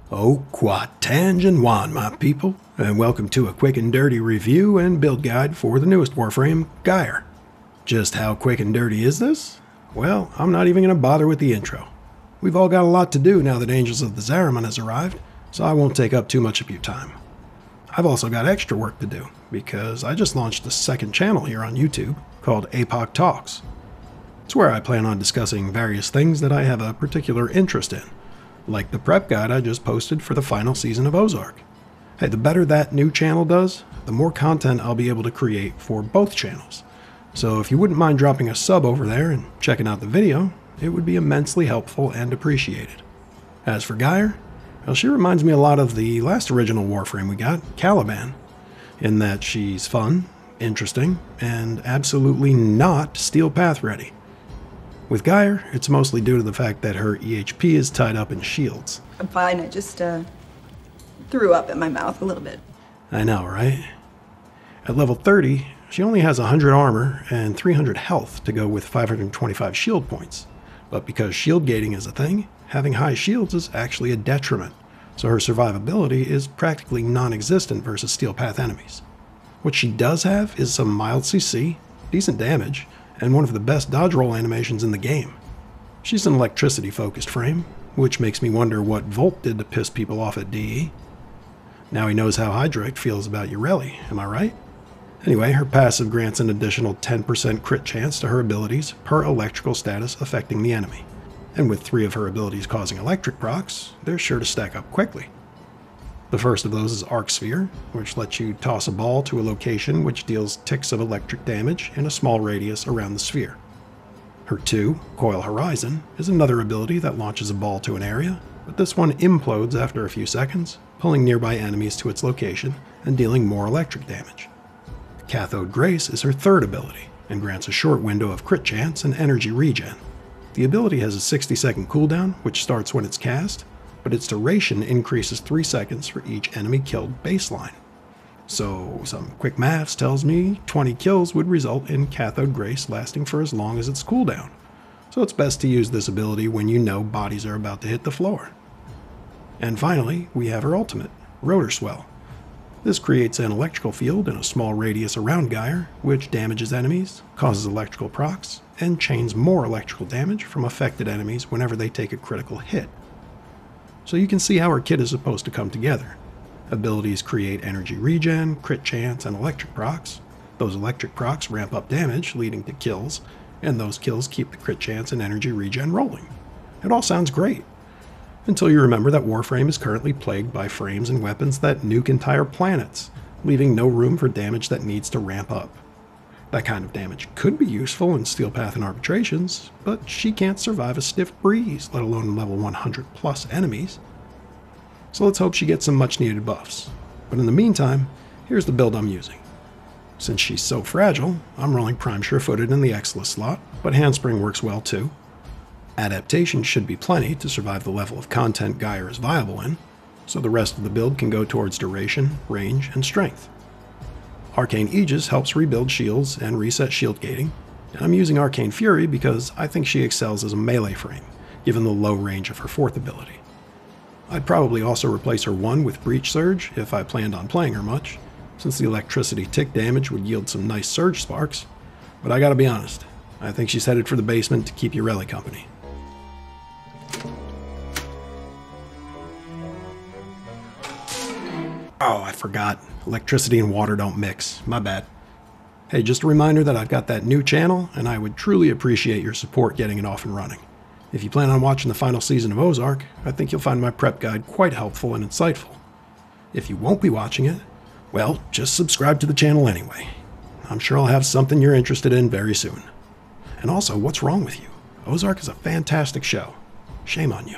Oh, quatangent one, my people, and welcome to a quick and dirty review and build guide for the newest Warframe, Gyre. Just how quick and dirty is this? Well, I'm not even going to bother with the intro. We've all got a lot to do now that Angels of the Zariman has arrived, so I won't take up too much of your time. I've also got extra work to do, because I just launched a second channel here on YouTube called Epoch Talks. It's where I plan on discussing various things that I have a particular interest in, like the prep guide I just posted for the final season of Ozark. Hey, the better that new channel does, the more content I'll be able to create for both channels. So if you wouldn't mind dropping a sub over there and checking out the video, it would be immensely helpful and appreciated. As for Gyre, well, she reminds me a lot of the last original Warframe we got, Caliban, in that she's fun, interesting, and absolutely not Steel Path ready. With Gyre, it's mostly due to the fact that her EHP is tied up in shields. I'm fine, I just threw up in my mouth a little bit. I know, right? At level 30, she only has 100 armor and 300 health to go with 525 shield points. But because shield gating is a thing, having high shields is actually a detriment, so her survivability is practically non-existent versus Steel Path enemies. What she does have is some mild CC, decent damage, and one of the best dodge roll animations in the game. She's an electricity-focused frame, which makes me wonder what Volt did to piss people off at DE. Now he knows how Hydroid feels about Ureli, am I right? Anyway, her passive grants an additional 10% crit chance to her abilities per electrical status affecting the enemy. And with 3 of her abilities causing electric procs, they're sure to stack up quickly. The first of those is Arc Sphere, which lets you toss a ball to a location which deals ticks of electric damage in a small radius around the sphere. Her 2, Coil Horizon, is another ability that launches a ball to an area, but this one implodes after a few seconds, pulling nearby enemies to its location and dealing more electric damage. Cathode Grace is her 3rd ability, and grants a short window of crit chance and energy regen. The ability has a 60-second cooldown, which starts when it's cast, but its duration increases 3 seconds for each enemy killed baseline. So some quick maths tells me 20 kills would result in Cathode Grace lasting for as long as its cooldown. So it's best to use this ability when you know bodies are about to hit the floor. And finally, we have her ultimate, Rotor Swell. This creates an electrical field in a small radius around Gyre, which damages enemies, causes electrical procs, and chains more electrical damage from affected enemies whenever they take a critical hit. So you can see how her kit is supposed to come together. Abilities create energy regen, crit chance, and electric procs. Those electric procs ramp up damage, leading to kills, and those kills keep the crit chance and energy regen rolling. It all sounds great, until you remember that Warframe is currently plagued by frames and weapons that nuke entire planets, leaving no room for damage that needs to ramp up. That kind of damage could be useful in Steel Path and arbitrations, but she can't survive a stiff breeze, let alone level 100 plus enemies. So let's hope she gets some much needed buffs. But in the meantime, here's the build I'm using. Since she's so fragile, I'm rolling Prime Sure-Footed in the Exilus slot, but Handspring works well too. Adaptation should be plenty to survive the level of content Gyre is viable in, so the rest of the build can go towards duration, range, and strength. Arcane Aegis helps rebuild shields and reset shield gating, and I'm using Arcane Fury because I think she excels as a melee frame, given the low range of her 4th ability. I'd probably also replace her 1 with Breach Surge if I planned on playing her much, since the electricity tick damage would yield some nice surge sparks, but I gotta be honest, I think she's headed for the basement to keep Ureli company. Oh, I forgot. Electricity and water don't mix. My bad. Hey, just a reminder that I've got that new channel, and I would truly appreciate your support getting it off and running. If you plan on watching the final season of Ozark, I think you'll find my prep guide quite helpful and insightful. If you won't be watching it, well, just subscribe to the channel anyway. I'm sure I'll have something you're interested in very soon. And also, what's wrong with you? Ozark is a fantastic show. Shame on you.